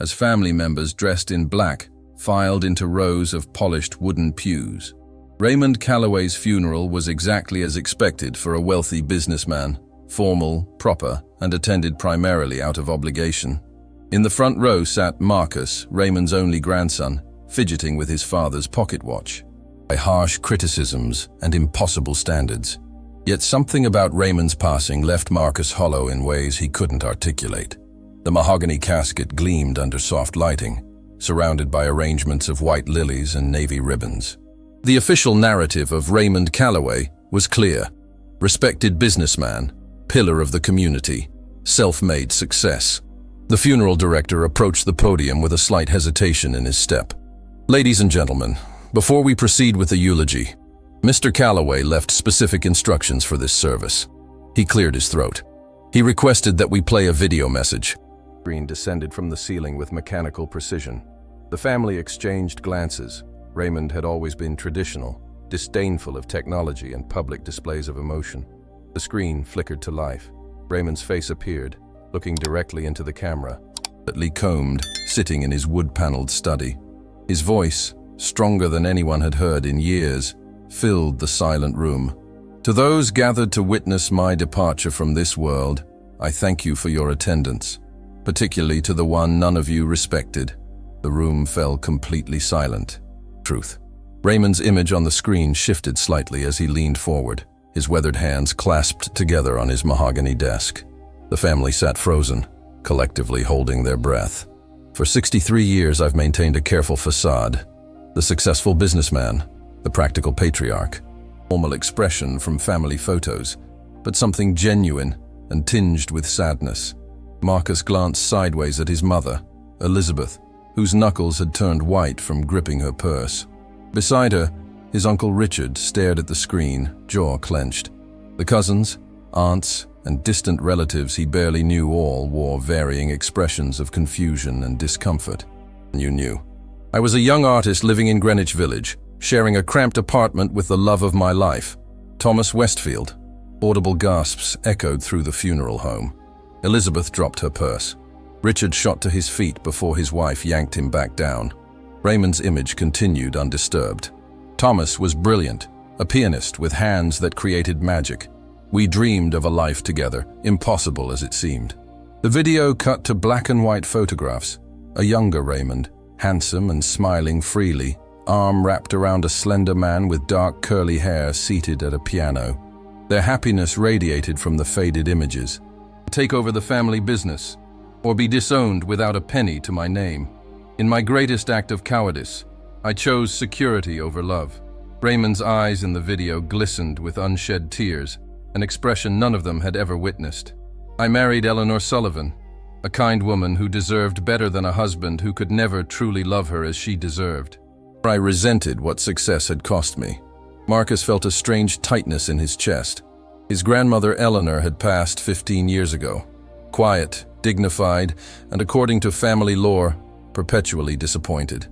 as family members dressed in black filed into rows of polished wooden pews. Raymond Calloway's funeral was exactly as expected for a wealthy businessman, formal, proper, and attended primarily out of obligation. In the front row sat Marcus, Raymond's only grandson, fidgeting with his father's pocket watch. By harsh criticisms and impossible standards. Yet something about Raymond's passing left Marcus hollow in ways he couldn't articulate. The mahogany casket gleamed under soft lighting, surrounded by arrangements of white lilies and navy ribbons. The official narrative of Raymond Calloway was clear. Respected businessman, pillar of the community, self-made success. The funeral director approached the podium with a slight hesitation in his step. Ladies and gentlemen, before we proceed with the eulogy, Mr. Calloway left specific instructions for this service. He cleared his throat. He requested that we play a video message. The screen descended from the ceiling with mechanical precision. The family exchanged glances. Raymond had always been traditional, disdainful of technology and public displays of emotion. The screen flickered to life. Raymond's face appeared, looking directly into the camera, delicately combed, sitting in his wood-paneled study. His voice, stronger than anyone had heard in years, filled the silent room. To those gathered to witness my departure from this world, I thank you for your attendance, particularly to the one none of you respected. The room fell completely silent. Truth. Raymond's image on the screen shifted slightly as he leaned forward, his weathered hands clasped together on his mahogany desk. The family sat frozen, collectively holding their breath. For 63 years I've maintained a careful facade. The successful businessman, the practical patriarch, formal expression from family photos, but something genuine and tinged with sadness. Marcus glanced sideways at his mother, Elizabeth, whose knuckles had turned white from gripping her purse. Beside her, his Uncle Richard stared at the screen, jaw clenched. The cousins, aunts, and distant relatives he barely knew all wore varying expressions of confusion and discomfort. You knew. I was a young artist living in Greenwich Village, sharing a cramped apartment with the love of my life, Thomas Westfield. Audible gasps echoed through the funeral home. Elizabeth dropped her purse. Richard shot to his feet before his wife yanked him back down. Raymond's image continued undisturbed. Thomas was brilliant, a pianist with hands that created magic. We dreamed of a life together, impossible as it seemed. The video cut to black and white photographs. A younger Raymond, handsome and smiling freely, arm wrapped around a slender man with dark curly hair seated at a piano. Their happiness radiated from the faded images. Take over the family business, or be disowned without a penny to my name. In my greatest act of cowardice, I chose security over love. Raymond's eyes in the video glistened with unshed tears, an expression none of them had ever witnessed. I married Eleanor Sullivan, a kind woman who deserved better than a husband who could never truly love her as she deserved. I resented what success had cost me. Marcus felt a strange tightness in his chest. His grandmother Eleanor had passed 15 years ago. Quiet, dignified, and according to family lore, perpetually disappointed.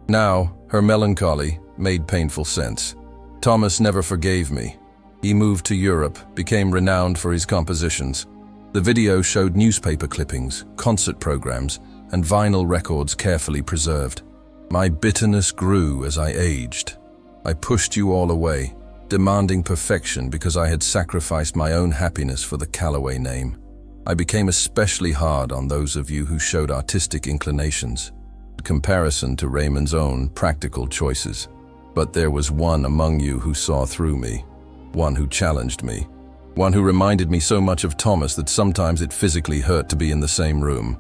Now, her melancholy made painful sense. Thomas never forgave me. He moved to Europe, became renowned for his compositions. The video showed newspaper clippings, concert programs, and vinyl records carefully preserved. My bitterness grew as I aged. I pushed you all away, demanding perfection because I had sacrificed my own happiness for the Calloway name. I became especially hard on those of you who showed artistic inclinations, in comparison to Raymond's own practical choices. But there was one among you who saw through me, one who challenged me, one who reminded me so much of Thomas that sometimes it physically hurt to be in the same room.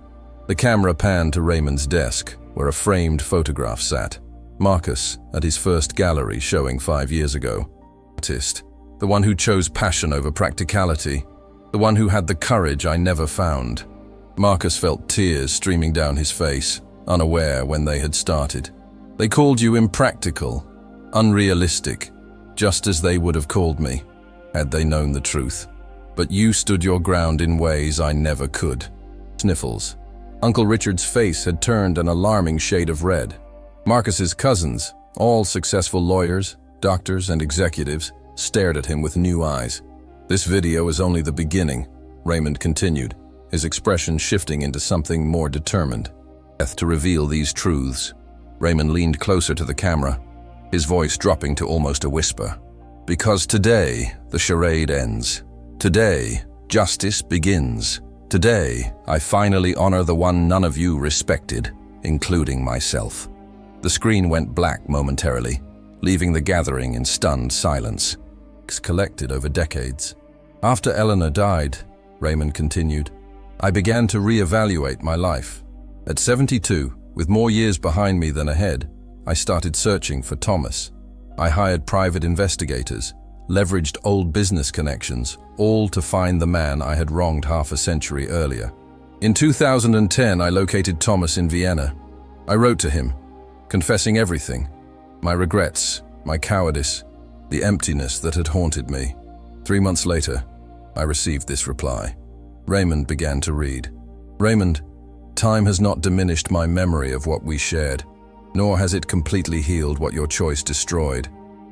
The camera panned to Raymond's desk, where a framed photograph sat. Marcus, at his first gallery showing 5 years ago. Artist, the one who chose passion over practicality, the one who had the courage I never found. Marcus felt tears streaming down his face, unaware when they had started. They called you impractical, unrealistic, just as they would have called me, had they known the truth. But you stood your ground in ways I never could. Sniffles. Uncle Richard's face had turned an alarming shade of red. Marcus's cousins, all successful lawyers, doctors, and executives, stared at him with new eyes. This video is only the beginning, Raymond continued, his expression shifting into something more determined. To reveal these truths, Raymond leaned closer to the camera, his voice dropping to almost a whisper. Because today, the charade ends. Today, justice begins. Today, I finally honor the one none of you respected, including myself. The screen went black momentarily, leaving the gathering in stunned silence, collected over decades. After Eleanor died, Raymond continued, I began to reevaluate my life. At 72, with more years behind me than ahead, I started searching for Thomas. I hired private investigators, leveraged old business connections, all to find the man I had wronged half a century earlier. In 2010, I located Thomas in Vienna. I wrote to him, confessing everything, my regrets, my cowardice, the emptiness that had haunted me. 3 months later, I received this reply. Raymond began to read. Raymond, time has not diminished my memory of what we shared, nor has it completely healed what your choice destroyed.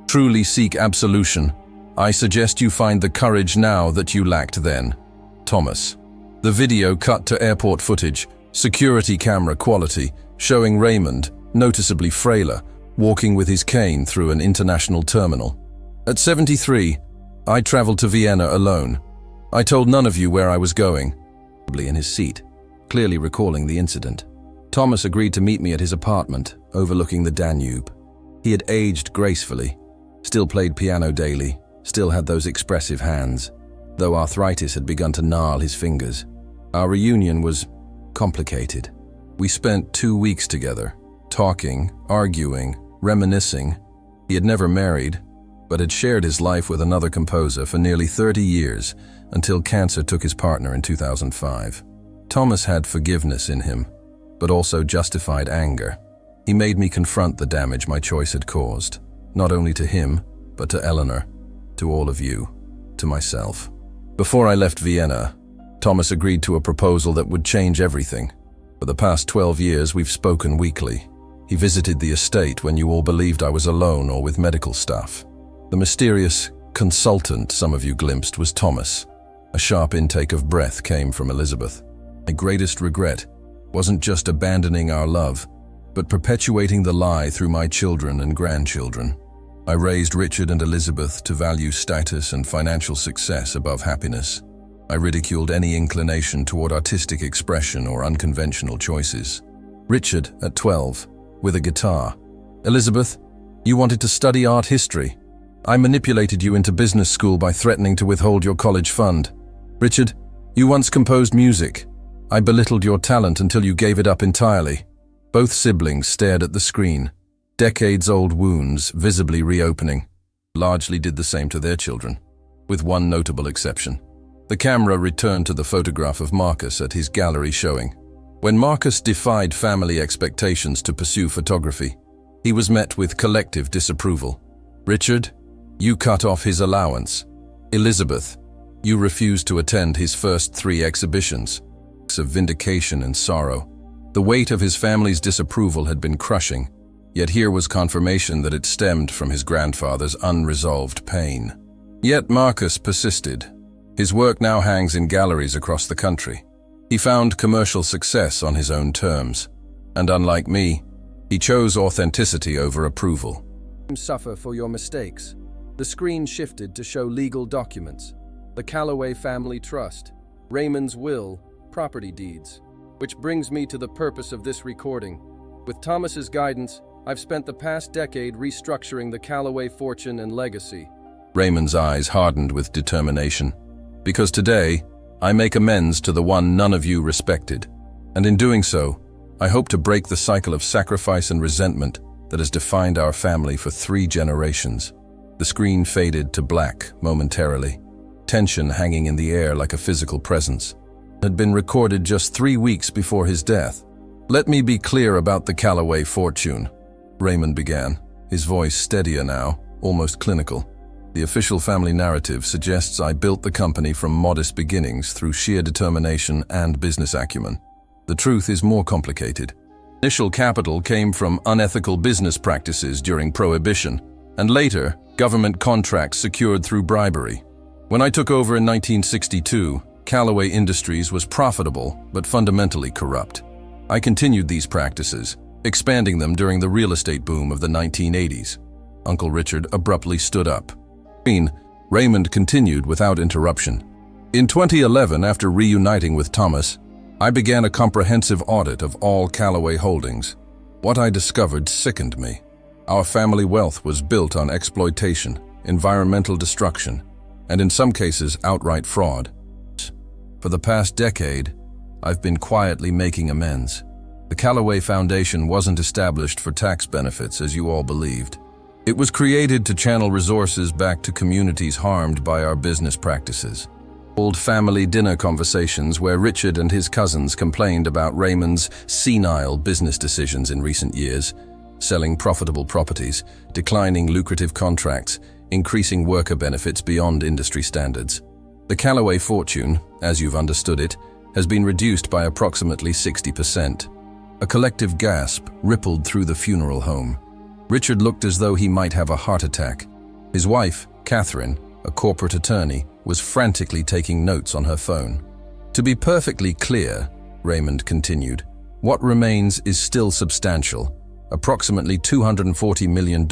Truly seek absolution. I suggest you find the courage now that you lacked then. Thomas. The video cut to airport footage, security camera quality, showing Raymond, noticeably frailer, walking with his cane through an international terminal. At 73, I traveled to Vienna alone. I told none of you where I was going, probably in his seat, clearly recalling the incident. Thomas agreed to meet me at his apartment, overlooking the Danube. He had aged gracefully, still played piano daily, still had those expressive hands, though arthritis had begun to gnarl his fingers. Our reunion was complicated. We spent 2 weeks together, talking, arguing, reminiscing. He had never married, but had shared his life with another composer for nearly 30 years until cancer took his partner in 2005. Thomas had forgiveness in him, but also justified anger. He made me confront the damage my choice had caused, not only to him, but to Eleanor, to all of you, to myself. Before I left Vienna, Thomas agreed to a proposal that would change everything. For the past 12 years, we've spoken weekly. He visited the estate when you all believed I was alone or with medical staff. The mysterious consultant some of you glimpsed was Thomas. A sharp intake of breath came from Elizabeth. My greatest regret wasn't just abandoning our love, but perpetuating the lie through my children and grandchildren. I raised Richard and Elizabeth to value status and financial success above happiness. I ridiculed any inclination toward artistic expression or unconventional choices. Richard, at 12, with a guitar. Elizabeth, you wanted to study art history. I manipulated you into business school by threatening to withhold your college fund. Richard, you once composed music. I belittled your talent until you gave it up entirely. Both siblings stared at the screen, decades-old wounds visibly reopening. Largely did the same to their children, with one notable exception. The camera returned to the photograph of Marcus at his gallery showing. When Marcus defied family expectations to pursue photography, he was met with collective disapproval. Richard, you cut off his allowance. Elizabeth, you refused to attend his first 3 exhibitions. Of vindication and sorrow. The weight of his family's disapproval had been crushing, yet here was confirmation that it stemmed from his grandfather's unresolved pain. Yet Marcus persisted. His work now hangs in galleries across the country. He found commercial success on his own terms, and unlike me, he chose authenticity over approval. Suffer for your mistakes. The screen shifted to show legal documents. The Calloway family trust, Raymond's will, property deeds. Which brings me to the purpose of this recording. With Thomas's guidance, I've spent the past decade restructuring the Calloway fortune and legacy. Raymond's eyes hardened with determination. Because today, I make amends to the one none of you respected. And in doing so, I hope to break the cycle of sacrifice and resentment that has defined our family for 3 generations. The screen faded to black momentarily, tension hanging in the air like a physical presence. Had been recorded just 3 weeks before his death. Let me be clear about the Calloway fortune, Raymond began, his voice steadier now, almost clinical. The official family narrative suggests I built the company from modest beginnings through sheer determination and business acumen. The truth is more complicated. Initial capital came from unethical business practices during Prohibition, and later, government contracts secured through bribery. When I took over in 1962, Calloway Industries was profitable but fundamentally corrupt. I continued these practices, expanding them during the real estate boom of the 1980s. Uncle Richard abruptly stood up. Raymond continued without interruption. In 2011, after reuniting with Thomas, I began a comprehensive audit of all Callaway holdings. What I discovered sickened me. Our family wealth was built on exploitation, environmental destruction, and in some cases, outright fraud. For the past decade, I've been quietly making amends. The Callaway Foundation wasn't established for tax benefits, as you all believed. It was created to channel resources back to communities harmed by our business practices. Old family dinner conversations where Richard and his cousins complained about Raymond's senile business decisions in recent years, selling profitable properties, declining lucrative contracts, increasing worker benefits beyond industry standards. The Callaway fortune, as you've understood it, has been reduced by approximately 60%. A collective gasp rippled through the funeral home. Richard looked as though he might have a heart attack. His wife, Catherine, a corporate attorney, was frantically taking notes on her phone. To be perfectly clear, Raymond continued, what remains is still substantial, approximately $240 million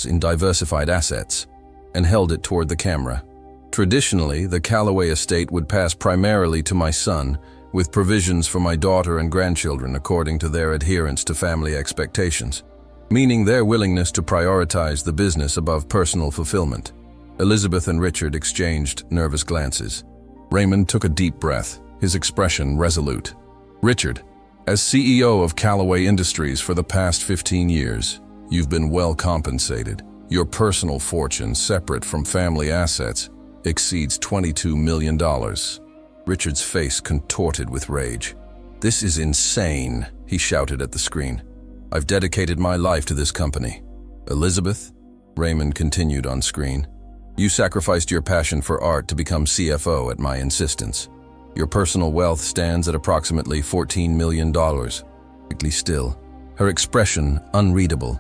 in diversified assets, and held it toward the camera. Traditionally, the Callaway estate would pass primarily to my son, with provisions for my daughter and grandchildren according to their adherence to family expectations, meaning their willingness to prioritize the business above personal fulfillment. Elizabeth and Richard exchanged nervous glances. Raymond took a deep breath, his expression resolute. Richard, as CEO of Callaway Industries for the past 15 years, you've been well compensated. Your personal fortune, separate from family assets, exceeds $22 million. Richard's face contorted with rage. This is insane, he shouted at the screen. I've dedicated my life to this company. Elizabeth, Raymond continued on screen, you sacrificed your passion for art to become CFO at my insistence. Your personal wealth stands at approximately $14 million. Still, her expression unreadable.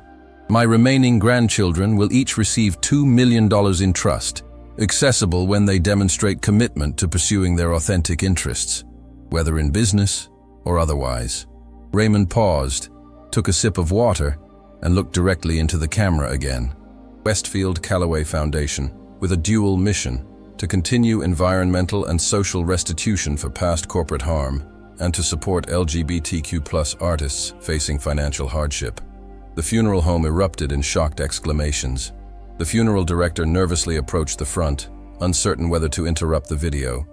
My remaining grandchildren will each receive $2 million in trust, accessible when they demonstrate commitment to pursuing their authentic interests, whether in business or otherwise. Raymond paused, took a sip of water, and looked directly into the camera again. Westfield Callaway Foundation, with a dual mission to continue environmental and social restitution for past corporate harm and to support LGBTQ+ artists facing financial hardship. The funeral home erupted in shocked exclamations. The funeral director nervously approached the front, uncertain whether to interrupt the video.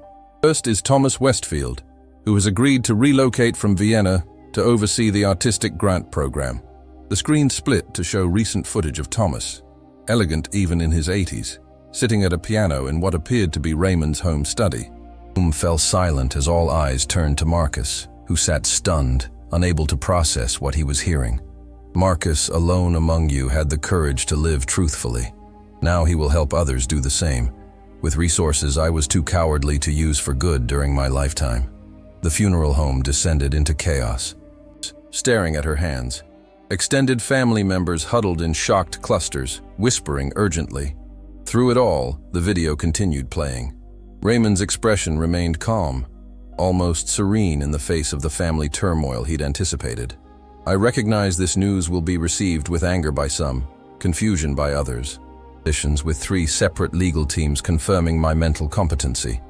First is Thomas Westfield, who has agreed to relocate from Vienna to oversee the artistic grant program. The screen split to show recent footage of Thomas, elegant even in his 80s, sitting at a piano in what appeared to be Raymond's home study. The room fell silent as all eyes turned to Marcus, who sat stunned, unable to process what he was hearing. Marcus, alone among you, had the courage to live truthfully. Now he will help others do the same, with resources I was too cowardly to use for good during my lifetime. The funeral home descended into chaos. Staring at her hands, extended family members huddled in shocked clusters, whispering urgently. Through it all, the video continued playing. Raymond's expression remained calm, almost serene in the face of the family turmoil he'd anticipated. I recognize this news will be received with anger by some, confusion by others. With 3 separate legal teams confirming my mental competency.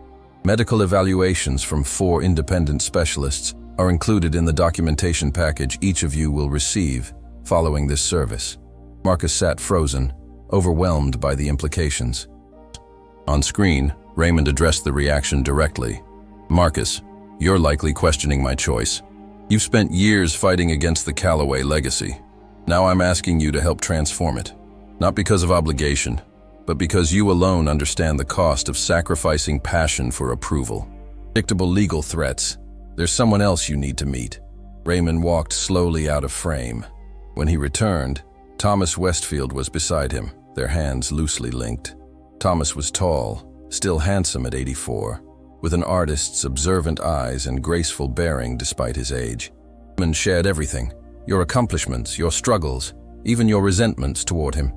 Medical evaluations from 4 independent specialists are included in the documentation package each of you will receive following this service. Marcus sat frozen, overwhelmed by the implications. On screen, Raymond addressed the reaction directly. Marcus, you're likely questioning my choice. You've spent years fighting against the Callaway legacy. Now I'm asking you to help transform it. Not because of obligation, but because you alone understand the cost of sacrificing passion for approval. Predictable legal threats. There's someone else you need to meet. Raymond walked slowly out of frame. When he returned, Thomas Westfield was beside him, their hands loosely linked. Thomas was tall, still handsome at 84, with an artist's observant eyes and graceful bearing despite his age. Raymond shared everything, your accomplishments, your struggles, even your resentments toward him.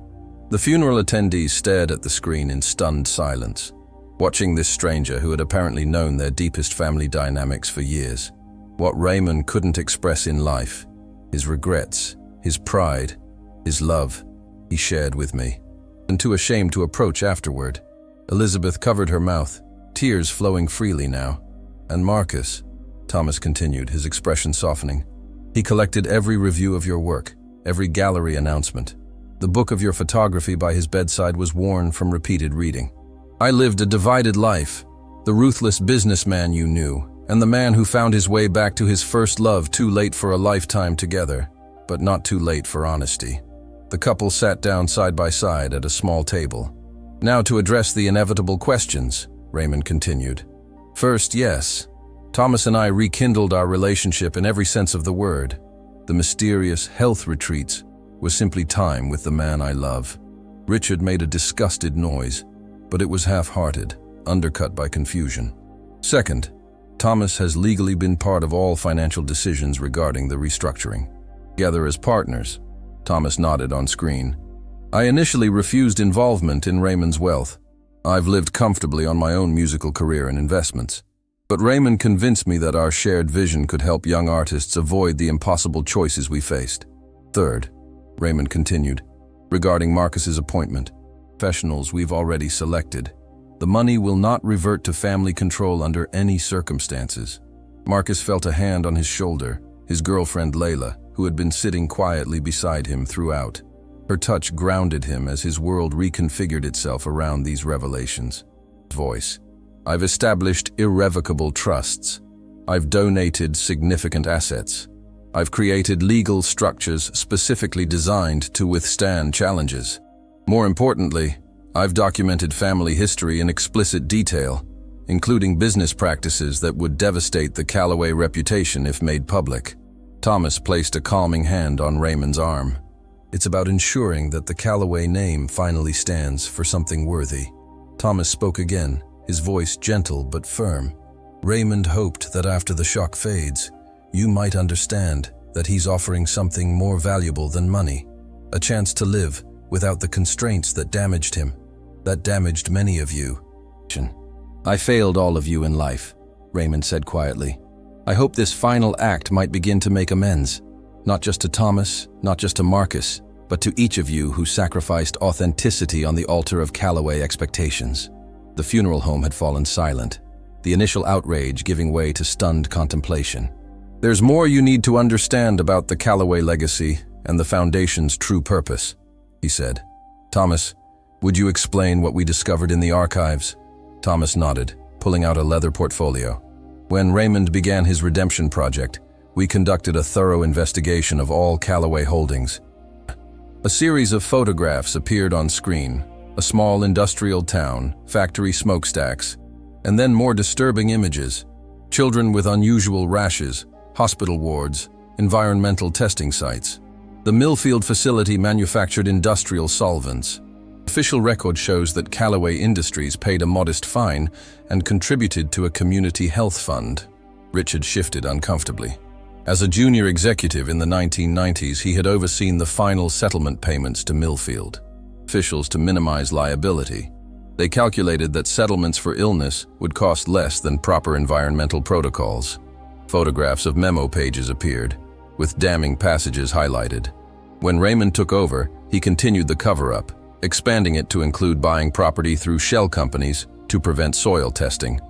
The funeral attendees stared at the screen in stunned silence, watching this stranger who had apparently known their deepest family dynamics for years. What Raymond couldn't express in life, his regrets, his pride, his love, he shared with me. And too ashamed to approach afterward. Elizabeth covered her mouth, tears flowing freely now. And Marcus, Thomas continued, his expression softening. He collected every review of your work, every gallery announcement. The book of your photography by his bedside was worn from repeated reading. I lived a divided life, the ruthless businessman you knew, and the man who found his way back to his first love too late for a lifetime together, but not too late for honesty. The couple sat down side by side at a small table. Now to address the inevitable questions, Raymond continued. First, yes, Thomas and I rekindled our relationship in every sense of the word. The mysterious health retreats was simply time with the man I love. Richard made a disgusted noise, but it was half-hearted, undercut by confusion. Second, Thomas has legally been part of all financial decisions regarding the restructuring. Together as partners, Thomas nodded on screen. I initially refused involvement in Raymond's wealth. I've lived comfortably on my own musical career and investments. But Raymond convinced me that our shared vision could help young artists avoid the impossible choices we faced. Third, Raymond continued, regarding Marcus's appointment, professionals we've already selected. The money will not revert to family control under any circumstances. Marcus felt a hand on his shoulder, his girlfriend Layla, who had been sitting quietly beside him throughout. Her touch grounded him as his world reconfigured itself around these revelations. Voice. I've established irrevocable trusts. I've donated significant assets. I've created legal structures specifically designed to withstand challenges. More importantly, I've documented family history in explicit detail, including business practices that would devastate the Callaway reputation if made public. Thomas placed a calming hand on Raymond's arm. It's about ensuring that the Callaway name finally stands for something worthy. Thomas spoke again, his voice gentle but firm. Raymond hoped that after the shock fades, you might understand that he's offering something more valuable than money, a chance to live without the constraints that damaged him, that damaged many of you. I failed all of you in life, Raymond said quietly. I hope this final act might begin to make amends, not just to Thomas, not just to Marcus, but to each of you who sacrificed authenticity on the altar of Callaway expectations. The funeral home had fallen silent, the initial outrage giving way to stunned contemplation. There's more you need to understand about the Callaway legacy and the Foundation's true purpose, he said. Thomas, would you explain what we discovered in the archives? Thomas nodded, pulling out a leather portfolio. When Raymond began his redemption project, we conducted a thorough investigation of all Callaway holdings. A series of photographs appeared on screen, a small industrial town, factory smokestacks, and then more disturbing images, children with unusual rashes, hospital wards, environmental testing sites. The Millfield facility manufactured industrial solvents. Official record shows that Callaway Industries paid a modest fine and contributed to a community health fund. Richard shifted uncomfortably. As a junior executive in the 1990s, he had overseen the final settlement payments to Millfield. Officials to minimize liability. They calculated that settlements for illness would cost less than proper environmental protocols. Photographs of memo pages appeared, with damning passages highlighted. When Raymond took over, he continued the cover-up, expanding it to include buying property through shell companies to prevent soil testing.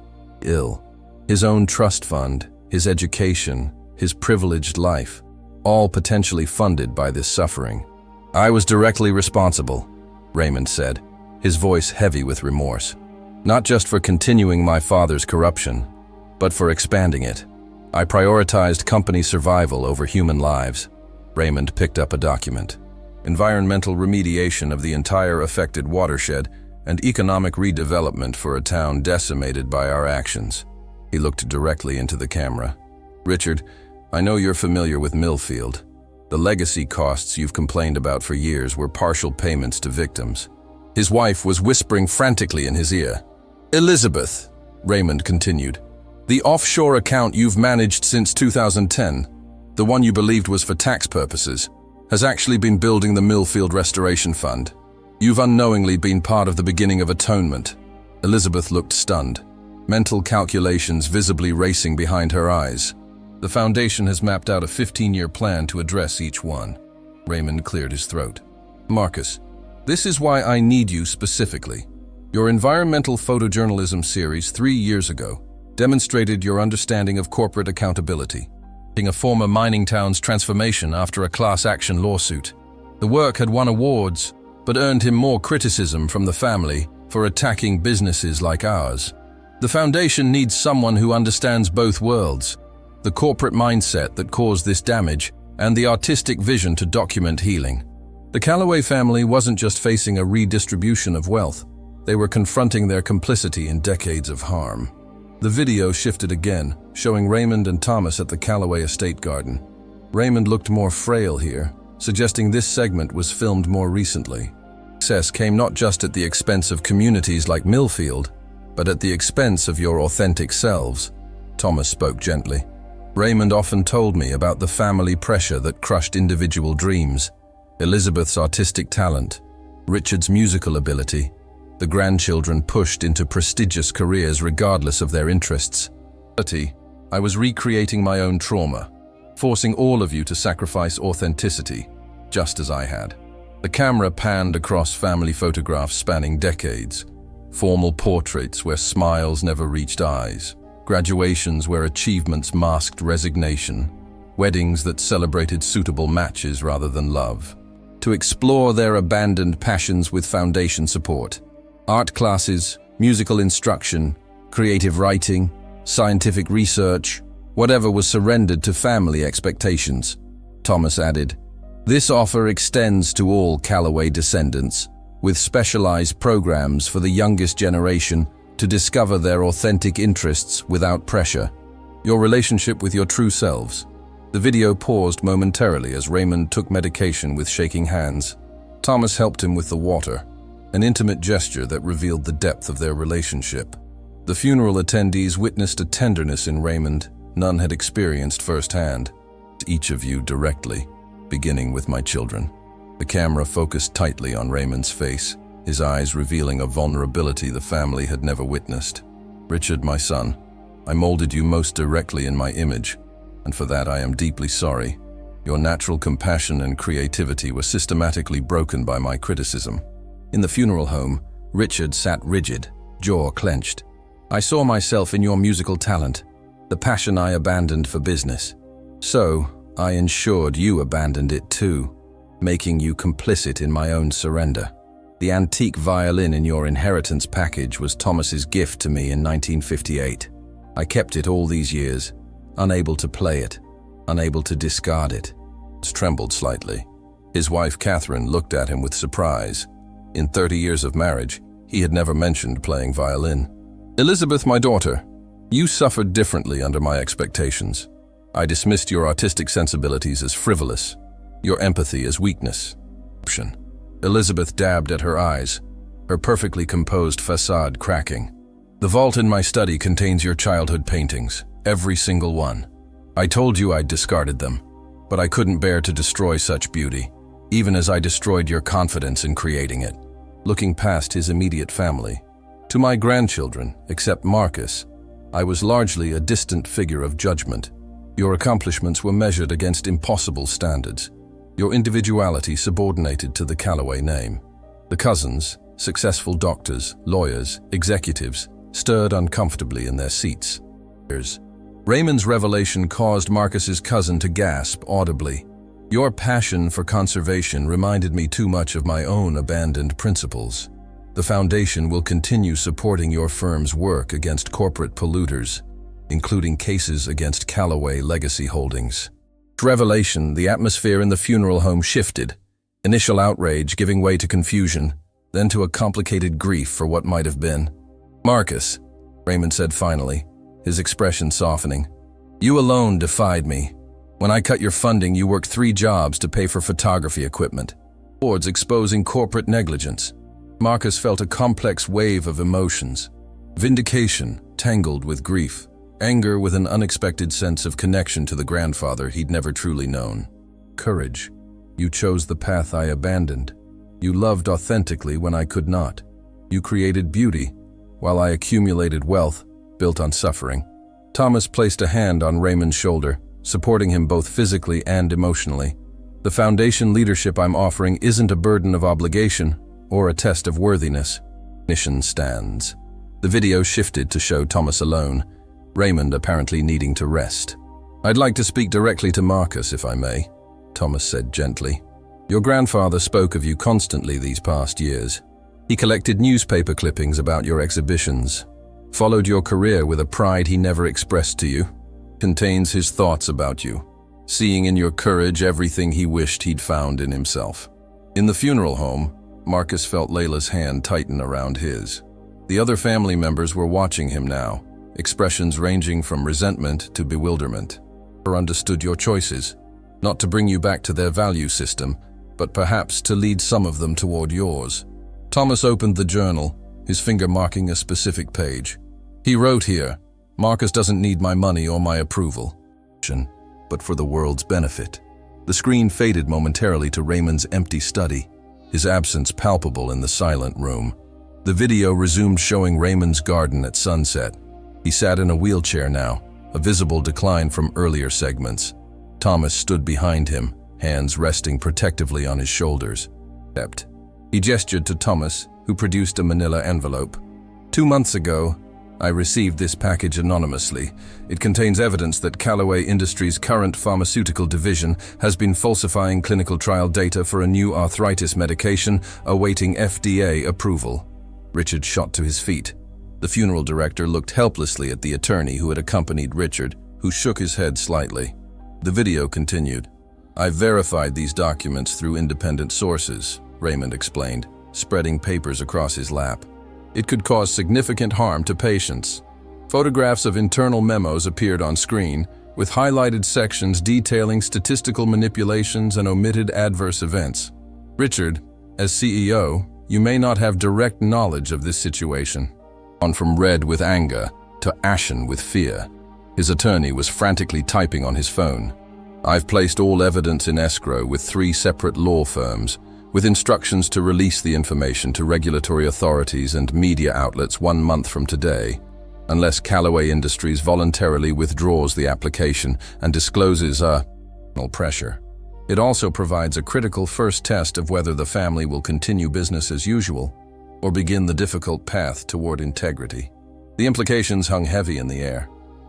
His own trust fund, his education, his privileged life, all potentially funded by this suffering. I was directly responsible, Raymond said, his voice heavy with remorse. Not just for continuing my father's corruption, but for expanding it. I prioritized company survival over human lives. Raymond picked up a document. Environmental remediation of the entire affected watershed and economic redevelopment for a town decimated by our actions. He looked directly into the camera. Richard, I know you're familiar with Millfield. The legacy costs you've complained about for years were partial payments to victims. His wife was whispering frantically in his ear. Elizabeth, Raymond continued, the offshore account you've managed since 2010, the one you believed was for tax purposes, has actually been building the Millfield Restoration Fund. You've unknowingly been part of the beginning of atonement. Elizabeth looked stunned, mental calculations visibly racing behind her eyes. The foundation has mapped out a 15-year plan to address each one. Raymond cleared his throat. Marcus, this is why I need you specifically. Your environmental photojournalism series 3 years ago demonstrated your understanding of corporate accountability, being a former mining town's transformation after a class action lawsuit. The work had won awards, but earned him more criticism from the family for attacking businesses like ours. The foundation needs someone who understands both worlds, the corporate mindset that caused this damage and the artistic vision to document healing. The Calloway family wasn't just facing a redistribution of wealth, they were confronting their complicity in decades of harm. The video shifted again, showing Raymond and Thomas at the Calloway estate garden. Raymond looked more frail here, suggesting this segment was filmed more recently. Success came not just at the expense of communities like Millfield, but at the expense of your authentic selves, Thomas spoke gently. Raymond often told me about the family pressure that crushed individual dreams, Elizabeth's artistic talent, Richard's musical ability, the grandchildren pushed into prestigious careers regardless of their interests. I was recreating my own trauma, forcing all of you to sacrifice authenticity, just as I had. The camera panned across family photographs spanning decades, formal portraits where smiles never reached eyes, graduations where achievements masked resignation, weddings that celebrated suitable matches rather than love. To explore their abandoned passions with foundation support, art classes, musical instruction, creative writing, scientific research, whatever was surrendered to family expectations, Thomas added. This offer extends to all Calloway descendants, with specialized programs for the youngest generation to discover their authentic interests without pressure. Your relationship with your true selves. The video paused momentarily as Raymond took medication with shaking hands. Thomas helped him with the water, an intimate gesture that revealed the depth of their relationship. The funeral attendees witnessed a tenderness in Raymond none had experienced firsthand. Each of you directly, beginning with my children. The camera focused tightly on Raymond's face, his eyes revealing a vulnerability the family had never witnessed. Richard, my son, I molded you most directly in my image, and for that I am deeply sorry. Your natural compassion and creativity were systematically broken by my criticism. In the funeral home, Richard sat rigid, jaw clenched. I saw myself in your musical talent, the passion I abandoned for business. So, I ensured you abandoned it too, making you complicit in my own surrender. The antique violin in your inheritance package was Thomas's gift to me in 1958. I kept it all these years, unable to play it, unable to discard it. He trembled slightly. His wife Catherine looked at him with surprise. In 30 years of marriage, he had never mentioned playing violin. Elizabeth, my daughter, you suffered differently under my expectations. I dismissed your artistic sensibilities as frivolous, your empathy as weakness. Elizabeth dabbed at her eyes, her perfectly composed facade cracking. The vault in my study contains your childhood paintings, every single one. I told you I'd discarded them, but I couldn't bear to destroy such beauty, even as I destroyed your confidence in creating it. Looking past his immediate family, to my grandchildren, except Marcus, I was largely a distant figure of judgment. Your accomplishments were measured against impossible standards, your individuality subordinated to the Calloway name. The cousins, successful doctors, lawyers, executives, stirred uncomfortably in their seats. Raymond's revelation caused Marcus's cousin to gasp audibly. Your passion for conservation reminded me too much of my own abandoned principles. The foundation will continue supporting your firm's work against corporate polluters, including cases against Calloway legacy holdings. Revelation, the atmosphere in the funeral home shifted, initial outrage giving way to confusion, then to a complicated grief for what might have been. Marcus, Raymond said finally, his expression softening. You alone defied me. When I cut your funding, you worked 3 jobs to pay for photography equipment. Boards exposing corporate negligence. Marcus felt a complex wave of emotions. Vindication, tangled with grief. Anger with an unexpected sense of connection to the grandfather he'd never truly known. Courage. You chose the path I abandoned. You loved authentically when I could not. You created beauty, while I accumulated wealth, built on suffering. Thomas placed a hand on Raymond's shoulder, supporting him both physically and emotionally. The foundation leadership I'm offering isn't a burden of obligation or a test of worthiness. Mission stands. The video shifted to show Thomas alone, Raymond apparently needing to rest. "I'd like to speak directly to Marcus, if I may," Thomas said gently. "Your grandfather spoke of you constantly these past years. He collected newspaper clippings about your exhibitions, followed your career with a pride he never expressed to you. Contains his thoughts about you, seeing in your courage everything he wished he'd found in himself." In the funeral home, Marcus felt Layla's hand tighten around his. The other family members were watching him now, expressions ranging from resentment to bewilderment. "They understood your choices, not to bring you back to their value system, but perhaps to lead some of them toward yours." Thomas opened the journal, his finger marking a specific page. He wrote here, "Marcus doesn't need my money or my approval, but for the world's benefit." The screen faded momentarily to Raymond's empty study, his absence palpable in the silent room. The video resumed showing Raymond's garden at sunset. He sat in a wheelchair now, a visible decline from earlier segments. Thomas stood behind him, hands resting protectively on his shoulders. He gestured to Thomas, who produced a manila envelope. "2 months ago, I received this package anonymously. It contains evidence that Callaway Industries' current pharmaceutical division has been falsifying clinical trial data for a new arthritis medication awaiting FDA approval." Richard shot to his feet. The funeral director looked helplessly at the attorney who had accompanied Richard, who shook his head slightly. The video continued. "I've verified these documents through independent sources," Raymond explained, spreading papers across his lap. "It could cause significant harm to patients." Photographs of internal memos appeared on screen, with highlighted sections detailing statistical manipulations and omitted adverse events. "Richard, as CEO, you may not have direct knowledge of this situation." On from red with anger to ashen with fear. His attorney was frantically typing on his phone. "I've placed all evidence in escrow with 3 separate law firms, with instructions to release the information to regulatory authorities and media outlets 1 month from today, unless Callaway Industries voluntarily withdraws the application and discloses pressure. It also provides a critical first test of whether the family will continue business as usual or begin the difficult path toward integrity." The implications hung heavy in the air.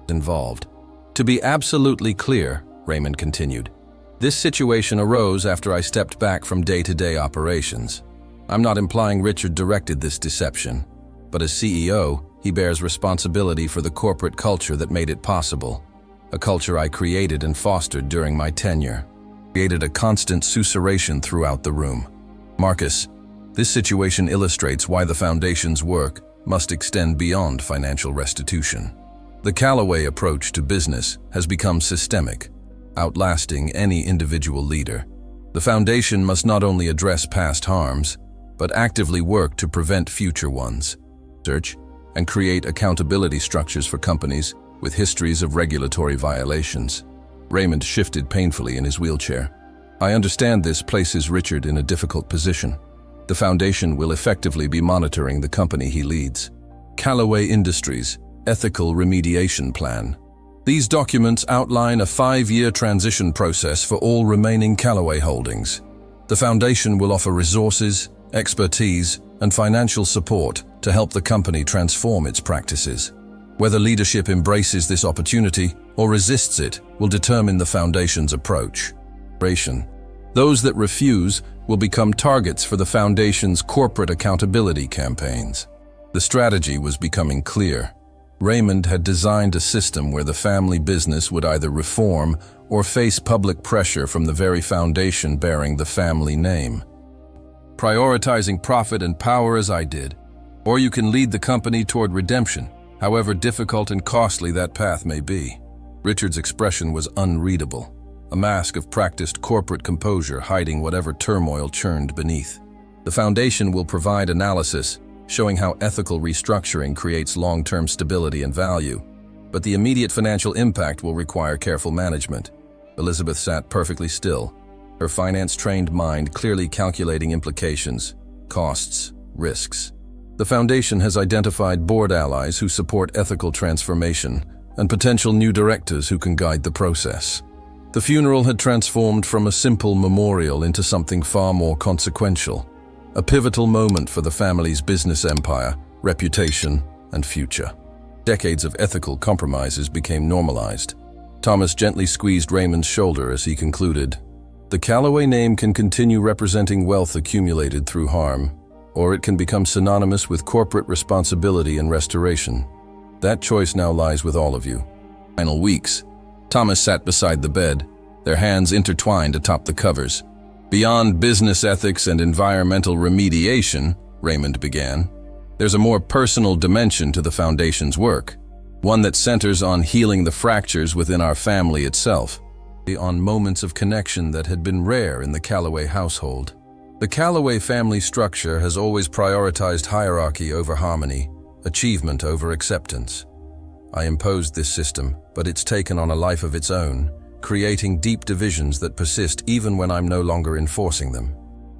Involved. "To be absolutely clear," Raymond continued, "this situation arose after I stepped back from day-to-day operations. I'm not implying Richard directed this deception, but as CEO, he bears responsibility for the corporate culture that made it possible, a culture I created and fostered during my tenure. Created a constant susurration throughout the room. Marcus, this situation illustrates why the Foundation's work must extend beyond financial restitution. The Callaway approach to business has become systemic, outlasting any individual leader. The Foundation must not only address past harms, but actively work to prevent future ones. Search and create accountability structures for companies with histories of regulatory violations." Raymond shifted painfully in his wheelchair. "I understand this places Richard in a difficult position. The Foundation will effectively be monitoring the company he leads. Callaway Industries Ethical Remediation Plan. These documents outline a 5-year transition process for all remaining Callaway holdings. The Foundation will offer resources, expertise, and financial support to help the company transform its practices. Whether leadership embraces this opportunity or resists it will determine the Foundation's approach. Those that refuse will become targets for the Foundation's corporate accountability campaigns." The strategy was becoming clear. Raymond had designed a system where the family business would either reform or face public pressure from the very foundation bearing the family name. "Prioritizing profit and power as I did, or you can lead the company toward redemption, however difficult and costly that path may be." Richard's expression was unreadable, a mask of practiced corporate composure hiding whatever turmoil churned beneath. "The Foundation will provide analysis showing how ethical restructuring creates long-term stability and value, but the immediate financial impact will require careful management." Elizabeth sat perfectly still, her finance-trained mind clearly calculating implications, costs, risks. "The Foundation has identified board allies who support ethical transformation, and potential new directors who can guide the process. The funeral had transformed from a simple memorial into something far more consequential, a pivotal moment for the family's business empire, reputation, and future. Decades of ethical compromises became normalized. Thomas gently squeezed Raymond's shoulder as he concluded, "The Calloway name can continue representing wealth accumulated through harm, or it can become synonymous with corporate responsibility and restoration. That choice now lies with all of you." Final weeks. Thomas sat beside the bed, their hands intertwined atop the covers. "Beyond business ethics and environmental remediation," Raymond began, "there's a more personal dimension to the Foundation's work, one that centers on healing the fractures within our family itself, on moments of connection that had been rare in the Calloway household. The Calloway family structure has always prioritized hierarchy over harmony, achievement over acceptance. I imposed this system, but it's taken on a life of its own, creating deep divisions that persist even when I'm no longer enforcing them."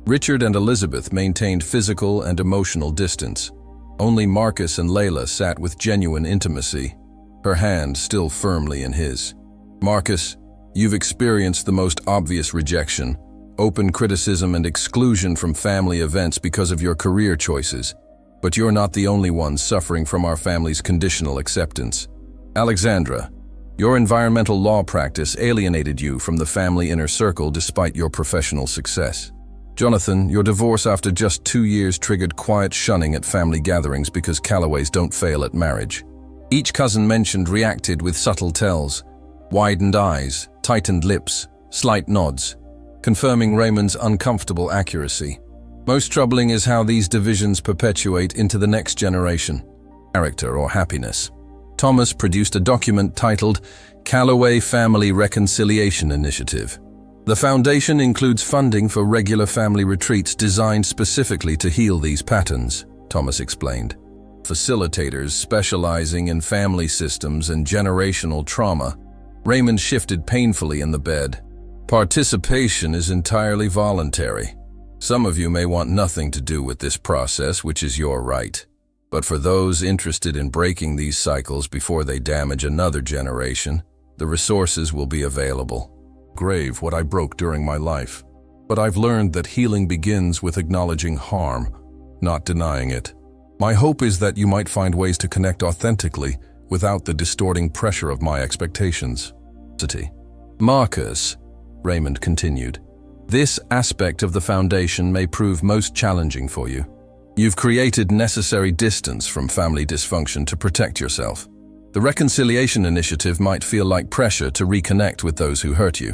Richard and Elizabeth maintained physical and emotional distance. Only Marcus and Layla sat with genuine intimacy, her hand still firmly in his. "Marcus, you've experienced the most obvious rejection, open criticism and exclusion from family events because of your career choices. But you're not the only one suffering from our family's conditional acceptance. Alexandra, your environmental law practice alienated you from the family inner circle despite your professional success. Jonathan, your divorce after just 2 years triggered quiet shunning at family gatherings because Calloways don't fail at marriage." Each cousin mentioned reacted with subtle tells, widened eyes, tightened lips, slight nods, confirming Raymond's uncomfortable accuracy. Most troubling is how these divisions perpetuate into the next generation. Character or happiness. Thomas produced a document titled Calloway Family Reconciliation Initiative. The foundation includes funding for regular family retreats designed specifically to heal these patterns, Thomas explained. Facilitators specializing in family systems and generational trauma. Raymond shifted painfully in the bed. "Participation is entirely voluntary. Some of you may want nothing to do with this process, which is your right. But for those interested in breaking these cycles before they damage another generation, the resources will be available. Grave what I broke during my life. But I've learned that healing begins with acknowledging harm, not denying it. My hope is that you might find ways to connect authentically without the distorting pressure of my expectations." "Marcus," Raymond continued, "this aspect of the foundation may prove most challenging for you. You've created necessary distance from family dysfunction to protect yourself. The Reconciliation Initiative might feel like pressure to reconnect with those who hurt you.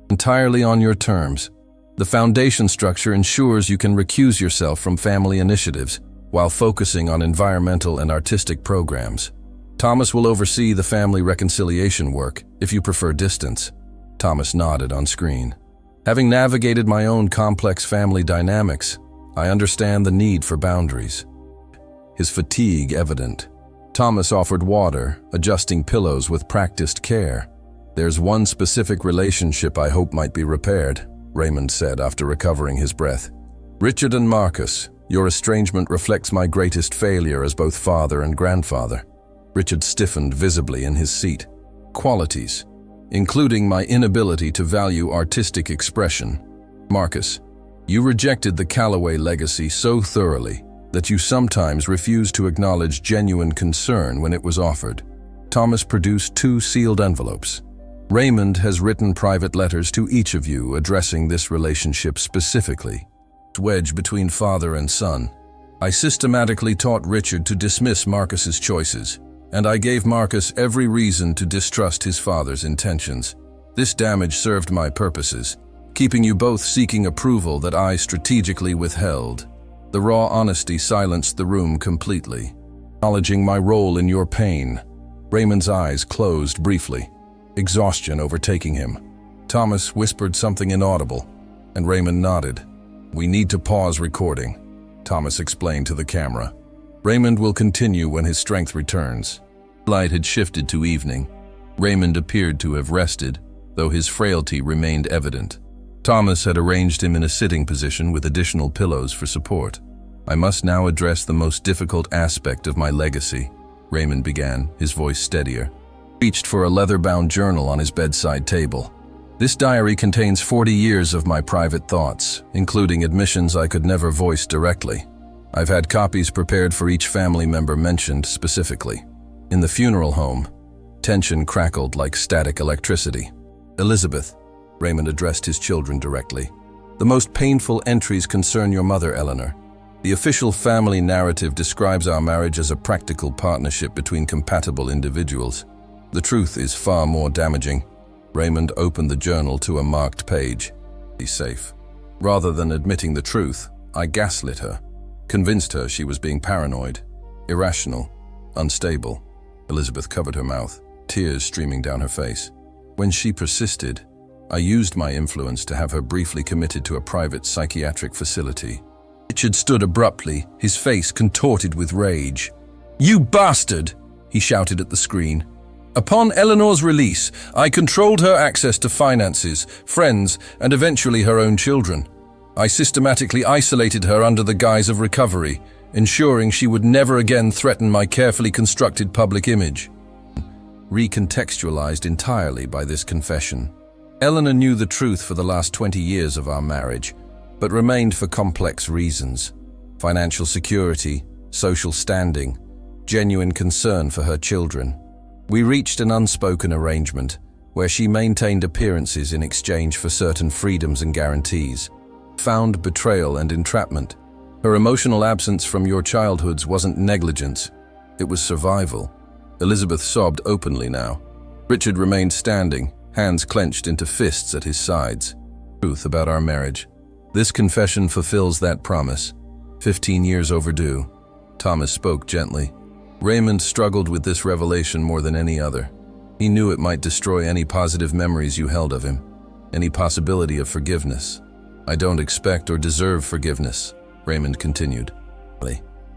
Entirely on your terms. The foundation structure ensures you can recuse yourself from family initiatives while focusing on environmental and artistic programs. Thomas will oversee the family reconciliation work if you prefer distance." Thomas nodded on screen. "Having navigated my own complex family dynamics, I understand the need for boundaries." His fatigue evident. Thomas offered water, adjusting pillows with practiced care. "There's one specific relationship I hope might be repaired," Raymond said after recovering his breath. "Richard and Marcus, your estrangement reflects my greatest failure as both father and grandfather." Richard stiffened visibly in his seat. "Qualities, including my inability to value artistic expression. Marcus, you rejected the Calloway legacy so thoroughly that you sometimes refused to acknowledge genuine concern when it was offered." Thomas produced 2 sealed envelopes. "Raymond has written private letters to each of you addressing this relationship specifically. Wedge between father and son. I systematically taught Richard to dismiss Marcus's choices, and I gave Marcus every reason to distrust his father's intentions. This damage served my purposes, keeping you both seeking approval that I strategically withheld. The raw honesty silenced the room completely. Acknowledging my role in your pain." Raymond's eyes closed briefly, exhaustion overtaking him. Thomas whispered something inaudible, and Raymond nodded. "We need to pause recording," Thomas explained to the camera. "Raymond will continue when his strength returns." Light had shifted to evening. Raymond appeared to have rested, though his frailty remained evident. Thomas had arranged him in a sitting position with additional pillows for support. "I must now address the most difficult aspect of my legacy," Raymond began, his voice steadier. Reached for a leather-bound journal on his bedside table. This diary contains 40 years of my private thoughts, including admissions I could never voice directly. I've had copies prepared for each family member mentioned specifically. In the funeral home, tension crackled like static electricity. Elizabeth, Raymond addressed his children directly. The most painful entries concern your mother, Eleanor. The official family narrative describes our marriage as a practical partnership between compatible individuals. The truth is far more damaging. Raymond opened the journal to a marked page. He's safe. Rather than admitting the truth, I gaslit her, convinced her she was being paranoid, irrational, unstable. Elizabeth covered her mouth, tears streaming down her face. When she persisted, I used my influence to have her briefly committed to a private psychiatric facility. Richard stood abruptly, his face contorted with rage. "You bastard!" he shouted at the screen. "Upon Eleanor's release, I controlled her access to finances, friends, and eventually her own children. I systematically isolated her under the guise of recovery, ensuring she would never again threaten my carefully constructed public image." Recontextualized entirely by this confession. Eleanor knew the truth for the last 20 years of our marriage, but remained for complex reasons. Financial security, social standing, genuine concern for her children. We reached an unspoken arrangement where she maintained appearances in exchange for certain freedoms and guarantees. Found betrayal and entrapment. Her emotional absence from your childhoods wasn't negligence, it was survival. Elizabeth sobbed openly now. Richard remained standing, hands clenched into fists at his sides. Truth about our marriage. This confession fulfills that promise. 15 years overdue. Thomas spoke gently. Raymond struggled with this revelation more than any other. He knew it might destroy any positive memories you held of him, any possibility of forgiveness. "I don't expect or deserve forgiveness," Raymond continued.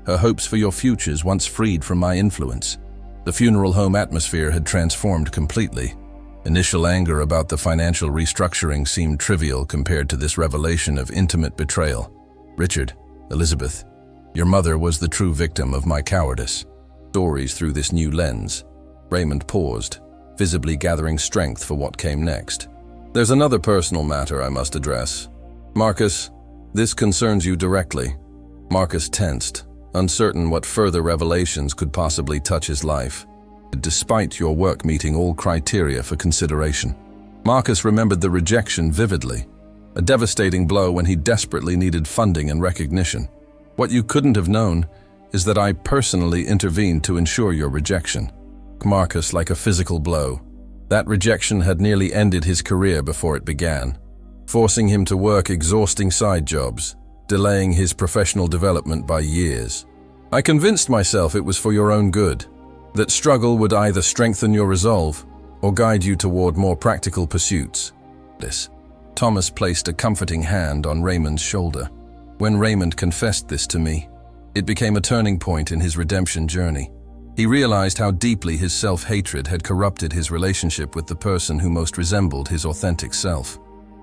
"Her hopes for your futures once freed from my influence." The funeral home atmosphere had transformed completely. Initial anger about the financial restructuring seemed trivial compared to this revelation of intimate betrayal. "Richard, Elizabeth, your mother was the true victim of my cowardice." Stories through this new lens. Raymond paused, visibly gathering strength for what came next. "There's another personal matter I must address. Marcus, this concerns you directly." Marcus tensed, uncertain what further revelations could possibly touch his life. "Despite your work meeting all criteria for consideration." Marcus remembered the rejection vividly, a devastating blow when he desperately needed funding and recognition. "What you couldn't have known is that I personally intervened to ensure your rejection." Marcus like a physical blow. That rejection had nearly ended his career before it began, forcing him to work exhausting side jobs, delaying his professional development by years. "I convinced myself it was for your own good, that struggle would either strengthen your resolve or guide you toward more practical pursuits." Thomas placed a comforting hand on Raymond's shoulder. "When Raymond confessed this to me, it became a turning point in his redemption journey. He realized how deeply his self-hatred had corrupted his relationship with the person who most resembled his authentic self.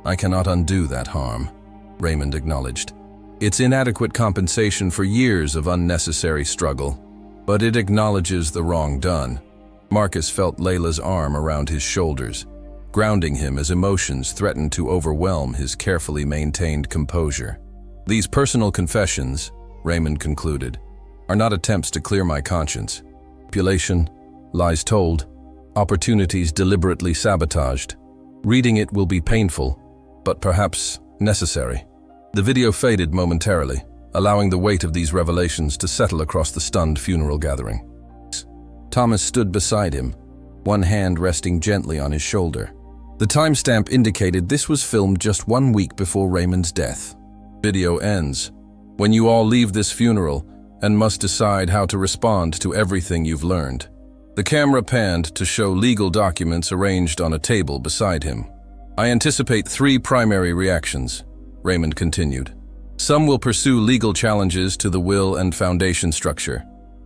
I cannot undo that harm," Raymond acknowledged. "It's inadequate compensation for years of unnecessary struggle, but it acknowledges the wrong done." Marcus felt Layla's arm around his shoulders, grounding him as emotions threatened to overwhelm his carefully maintained composure. "These personal confessions," Raymond concluded, "are not attempts to clear my conscience. Manipulation, lies told, opportunities deliberately sabotaged. Reading it will be painful, but perhaps necessary." The video faded momentarily, allowing the weight of these revelations to settle across the stunned funeral gathering. Thomas stood beside him, one hand resting gently on his shoulder. The timestamp indicated this was filmed just 1 week before Raymond's death. Video ends. "When you all leave this funeral and must decide how to respond to everything you've learned." The camera panned to show legal documents arranged on a table beside him. "I anticipate 3 primary reactions," Raymond continued. "Some will pursue legal challenges to the will and foundation structure,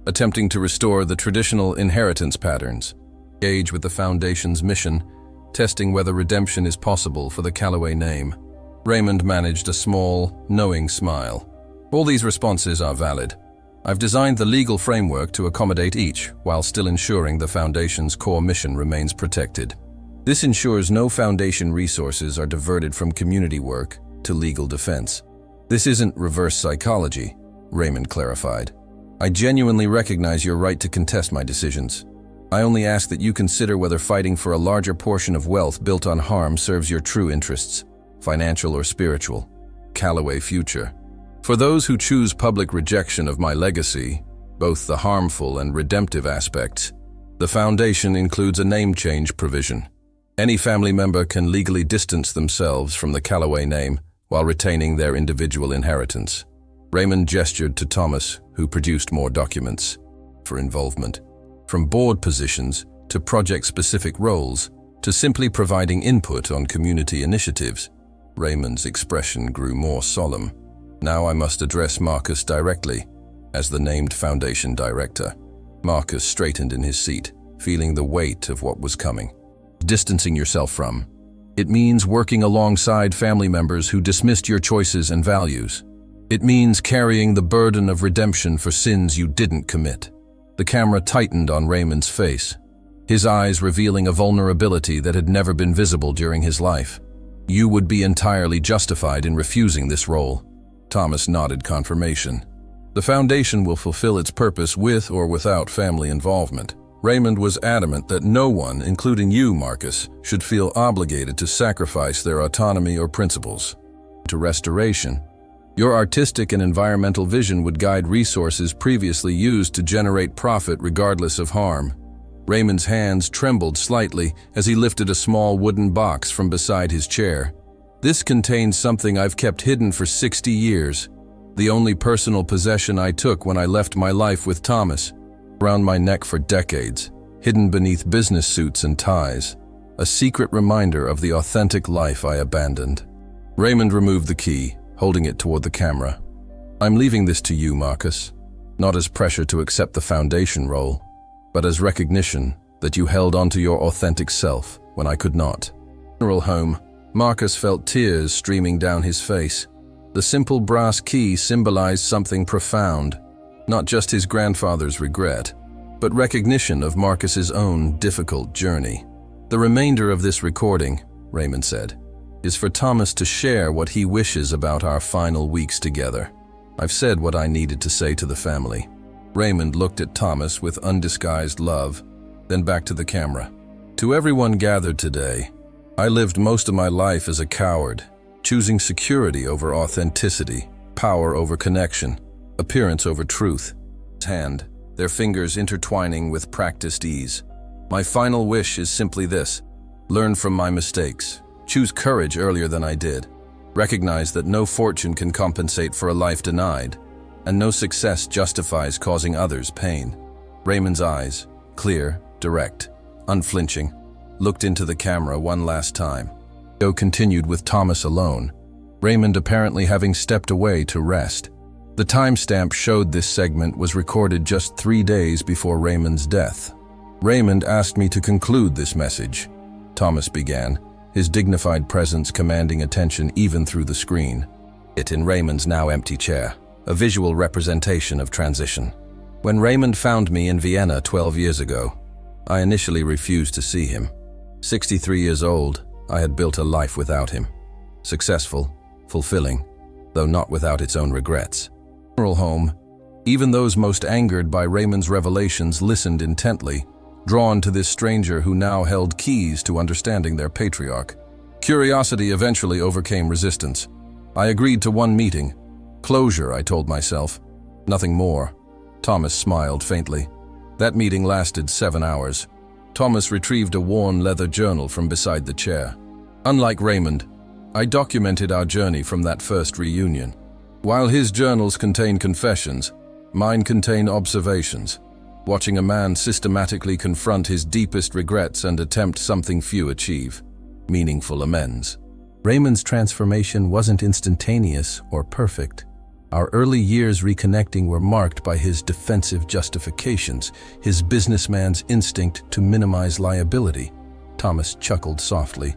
attempting to restore the traditional inheritance patterns, engage with the foundation's mission, testing whether redemption is possible for the Callaway name." Raymond managed a small, knowing smile. "All these responses are valid. I've designed the legal framework to accommodate each, while still ensuring the Foundation's core mission remains protected. This ensures no Foundation resources are diverted from community work to legal defense. This isn't reverse psychology, Raymond clarified. I genuinely recognize your right to contest my decisions. I only ask that you consider whether fighting for a larger portion of wealth built on harm serves your true interests, financial or spiritual. Callaway future. For those who choose public rejection of my legacy, both the harmful and redemptive aspects, the Foundation includes a name change provision. Any family member can legally distance themselves from the Callaway name while retaining their individual inheritance. Raymond gestured to Thomas, who produced more documents for involvement. From board positions to project-specific roles to simply providing input on community initiatives, Raymond's expression grew more solemn. Now I must address Marcus directly, as the named Foundation director. Marcus straightened in his seat, feeling the weight of what was coming. Distancing yourself from. It means working alongside family members who dismissed your choices and values. It means carrying the burden of redemption for sins you didn't commit. The camera tightened on Raymond's face, his eyes revealing a vulnerability that had never been visible during his life. You would be entirely justified in refusing this role. Thomas nodded confirmation. The Foundation will fulfill its purpose with or without family involvement. Raymond was adamant that no one, including you, Marcus, should feel obligated to sacrifice their autonomy or principles. To restoration, your artistic and environmental vision would guide resources previously used to generate profit regardless of harm. Raymond's hands trembled slightly as he lifted a small wooden box from beside his chair. This contains something I've kept hidden for 60 years, the only personal possession I took when I left my life with Thomas. Around my neck for decades, hidden beneath business suits and ties, a secret reminder of the authentic life I abandoned. Raymond removed the key, holding it toward the camera. I'm leaving this to you, Marcus, not as pressure to accept the Foundation role, but as recognition that you held onto your authentic self when I could not. Funeral home, Marcus felt tears streaming down his face. The simple brass key symbolized something profound, not just his grandfather's regret, but recognition of Marcus's own difficult journey. The remainder of this recording, Raymond said, is for Thomas to share what he wishes about our final weeks together. I've said what I needed to say to the family. Raymond looked at Thomas with undisguised love, then back to the camera. To everyone gathered today, I lived most of my life as a coward, choosing security over authenticity, power over connection, appearance over truth. Hand, their fingers intertwining with practiced ease. My final wish is simply this: learn from my mistakes, choose courage earlier than I did, recognize that no fortune can compensate for a life denied, and no success justifies causing others pain. Raymond's eyes, clear, direct, unflinching, looked into the camera one last time. Joe continued with Thomas alone, Raymond apparently having stepped away to rest. The timestamp showed this segment was recorded just 3 days before Raymond's death. Raymond asked me to conclude this message, Thomas began, his dignified presence commanding attention even through the screen. It in Raymond's now empty chair, a visual representation of transition. When Raymond found me in Vienna 12 years ago, I initially refused to see him. 63 years old, I had built a life without him. Successful, fulfilling, though not without its own regrets. Funeral home, even those most angered by Raymond's revelations listened intently, drawn to this stranger who now held keys to understanding their patriarch. Curiosity eventually overcame resistance. I agreed to one meeting. Closure, I told myself. Nothing more. Thomas smiled faintly. That meeting lasted 7 hours. Thomas retrieved a worn leather journal from beside the chair. Unlike Raymond, I documented our journey from that first reunion. While his journals contain confessions, mine contain observations, watching a man systematically confront his deepest regrets and attempt something few achieve: meaningful amends. Raymond's transformation wasn't instantaneous or perfect. Our early years reconnecting were marked by his defensive justifications, his businessman's instinct to minimize liability. Thomas chuckled softly,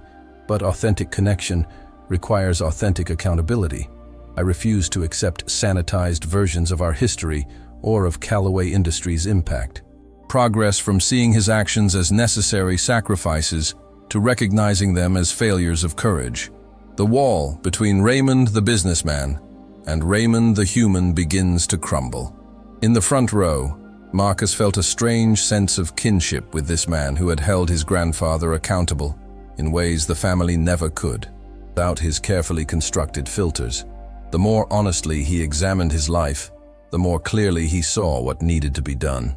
but authentic connection requires authentic accountability. I refused to accept sanitized versions of our history or of Callaway Industries' impact. Progress from seeing his actions as necessary sacrifices to recognizing them as failures of courage. The wall between Raymond the businessman and Raymond the human begins to crumble. In the front row, Marcus felt a strange sense of kinship with this man who had held his grandfather accountable in ways the family never could, without his carefully constructed filters. The more honestly he examined his life, the more clearly he saw what needed to be done.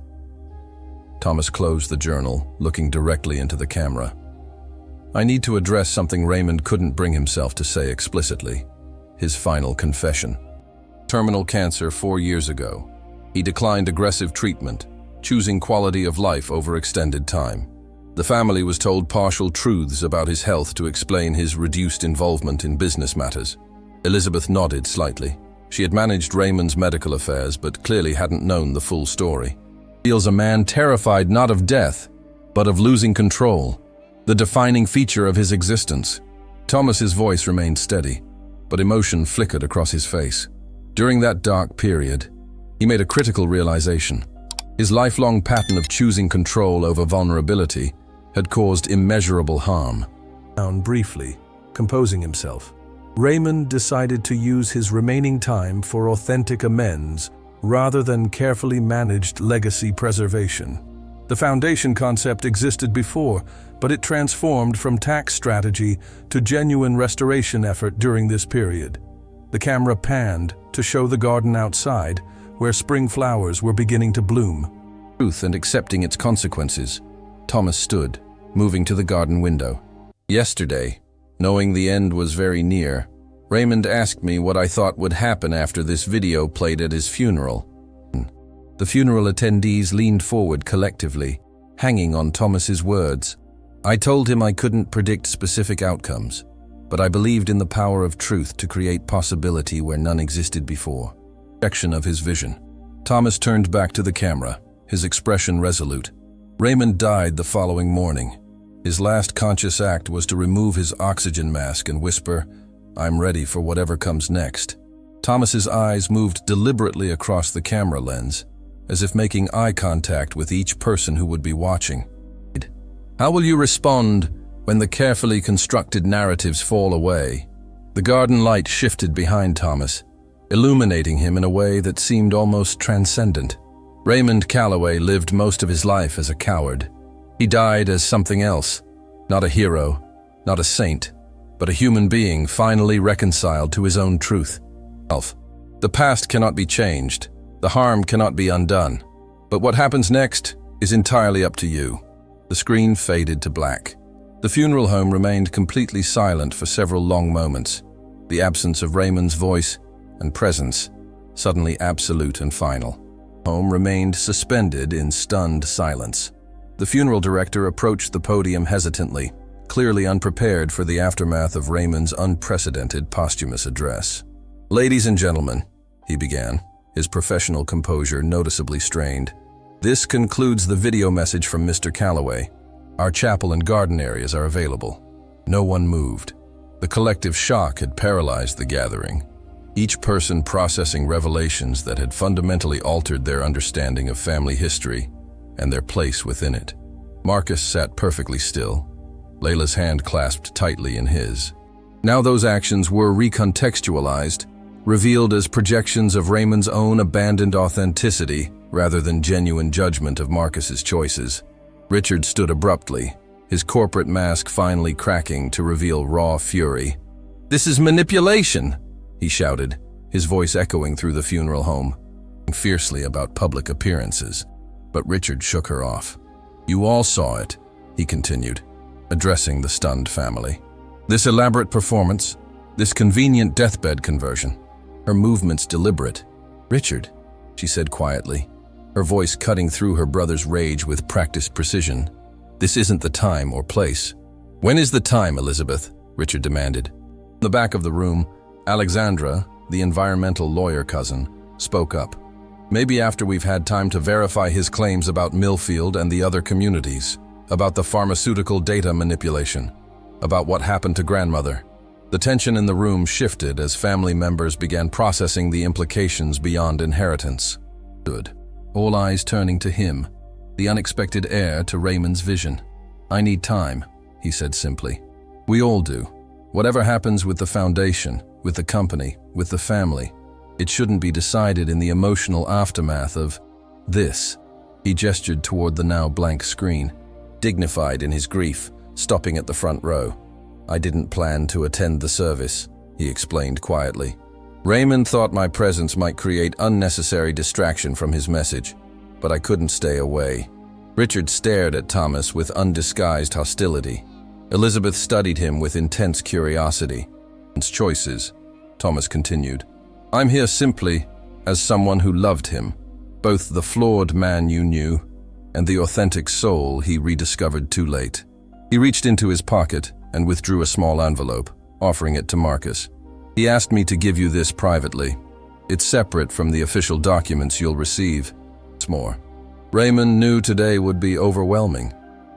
Thomas closed the journal, looking directly into the camera. I need to address something Raymond couldn't bring himself to say explicitly. His final confession. Terminal cancer 4 years ago. He declined aggressive treatment, choosing quality of life over extended time. The family was told partial truths about his health to explain his reduced involvement in business matters. Elizabeth nodded slightly. She had managed Raymond's medical affairs, but clearly hadn't known the full story. Feels a man terrified not of death, but of losing control, the defining feature of his existence. Thomas's voice remained steady, but emotion flickered across his face. During that dark period, he made a critical realization. His lifelong pattern of choosing control over vulnerability had caused immeasurable harm. Down briefly, composing himself, Raymond decided to use his remaining time for authentic amends rather than carefully managed legacy preservation. The foundation concept existed before, but it transformed from tax strategy to genuine restoration effort during this period. The camera panned to show the garden outside, where spring flowers were beginning to bloom. Truth and accepting its consequences, Thomas stood, moving to the garden window. Yesterday, knowing the end was very near, Raymond asked me what I thought would happen after this video played at his funeral. The funeral attendees leaned forward collectively, hanging on Thomas's words. I told him I couldn't predict specific outcomes, but I believed in the power of truth to create possibility where none existed before. Projection of his vision. Thomas turned back to the camera, his expression resolute. Raymond died the following morning. His last conscious act was to remove his oxygen mask and whisper, "I'm ready for whatever comes next." Thomas's eyes moved deliberately across the camera lens, as if making eye contact with each person who would be watching. How will you respond when the carefully constructed narratives fall away? The garden light shifted behind Thomas, illuminating him in a way that seemed almost transcendent. Raymond Callaway lived most of his life as a coward. He died as something else, not a hero, not a saint, but a human being finally reconciled to his own truth. The past cannot be changed, the harm cannot be undone, but what happens next is entirely up to you. The screen faded to black. The funeral home remained completely silent for several long moments, the absence of Raymond's voice and presence suddenly absolute and final. The home remained suspended in stunned silence. The funeral director approached the podium hesitantly, clearly unprepared for the aftermath of Raymond's unprecedented posthumous address. Ladies and gentlemen, he began, his professional composure noticeably strained. This concludes the video message from Mr. Callaway. Our chapel and garden areas are available. No one moved. The collective shock had paralyzed the gathering, each person processing revelations that had fundamentally altered their understanding of family history and their place within it. Marcus sat perfectly still, Layla's hand clasped tightly in his. Now those actions were recontextualized, revealed as projections of Raymond's own abandoned authenticity rather than genuine judgment of Marcus's choices. Richard stood abruptly, his corporate mask finally cracking to reveal raw fury. "This is manipulation!" he shouted, his voice echoing through the funeral home, fiercely about public appearances. But Richard shook her off. "You all saw it," he continued, addressing the stunned family. "This elaborate performance, this convenient deathbed conversion, her movements deliberate." "Richard," she said quietly, her voice cutting through her brother's rage with practiced precision, "this isn't the time or place." "When is the time, Elizabeth?" Richard demanded. In the back of the room, Alexandra, the environmental lawyer cousin, spoke up. "Maybe after we've had time to verify his claims about Millfield and the other communities, about the pharmaceutical data manipulation, about what happened to grandmother." The tension in the room shifted as family members began processing the implications beyond inheritance. Good. All eyes turning to him, the unexpected heir to Raymond's vision. "I need time," he said simply. "We all do. Whatever happens with the foundation, with the company, with the family, it shouldn't be decided in the emotional aftermath of this." He gestured toward the now blank screen, dignified in his grief, stopping at the front row. "I didn't plan to attend the service," he explained quietly. "Raymond thought my presence might create unnecessary distraction from his message, but I couldn't stay away." Richard stared at Thomas with undisguised hostility. Elizabeth studied him with intense curiosity. "His choices," Thomas continued. "I'm here simply as someone who loved him, both the flawed man you knew and the authentic soul he rediscovered too late." He reached into his pocket and withdrew a small envelope, offering it to Marcus. "He asked me to give you this privately. It's separate from the official documents you'll receive. It's more. Raymond knew today would be overwhelming.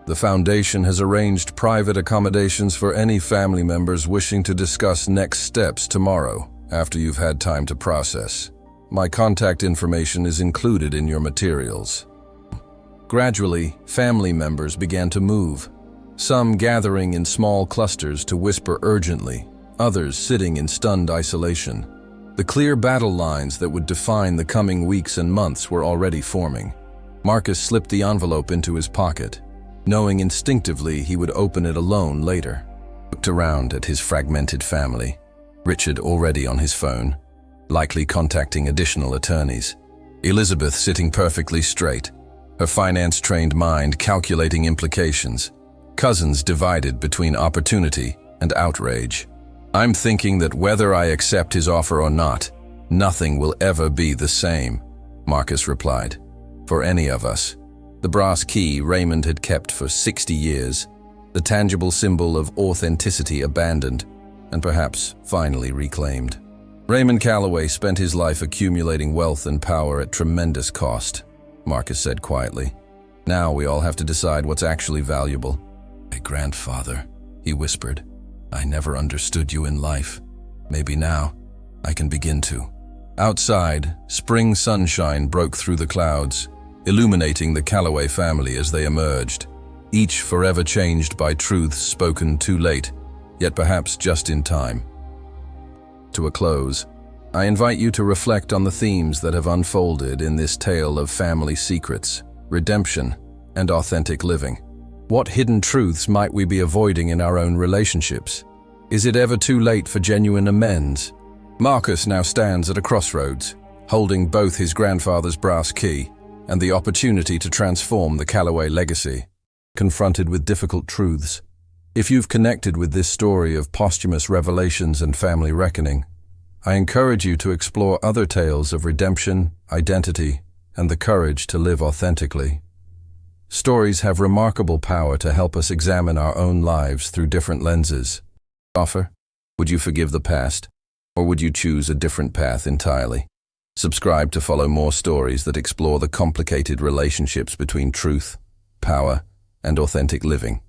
The Foundation has arranged private accommodations for any family members wishing to discuss next steps tomorrow, after you've had time to process. My contact information is included in your materials." Gradually, family members began to move, some gathering in small clusters to whisper urgently, others sitting in stunned isolation. The clear battle lines that would define the coming weeks and months were already forming. Marcus slipped the envelope into his pocket, knowing instinctively he would open it alone later. Looked around at his fragmented family, Richard already on his phone, likely contacting additional attorneys. Elizabeth sitting perfectly straight, her finance-trained mind calculating implications. Cousins divided between opportunity and outrage. "I'm thinking that whether I accept his offer or not, nothing will ever be the same," Marcus replied. "For any of us." The brass key Raymond had kept for 60 years, the tangible symbol of authenticity abandoned, and perhaps finally reclaimed. Raymond Calloway spent his life accumulating wealth and power at tremendous cost, Marcus said quietly. "Now we all have to decide what's actually valuable." "My grandfather," he whispered. "I never understood you in life. Maybe now I can begin to." Outside, spring sunshine broke through the clouds, illuminating the Calloway family as they emerged, each forever changed by truths spoken too late, yet perhaps just in time. To a close, I invite you to reflect on the themes that have unfolded in this tale of family secrets, redemption, and authentic living. What hidden truths might we be avoiding in our own relationships? Is it ever too late for genuine amends? Marcus now stands at a crossroads, holding both his grandfather's brass key and the opportunity to transform the Calloway legacy, confronted with difficult truths. If you've connected with this story of posthumous revelations and family reckoning, I encourage you to explore other tales of redemption, identity, and the courage to live authentically. Stories have remarkable power to help us examine our own lives through different lenses. Offer, would you forgive the past, or would you choose a different path entirely? Subscribe to follow more stories that explore the complicated relationships between truth, power, and authentic living.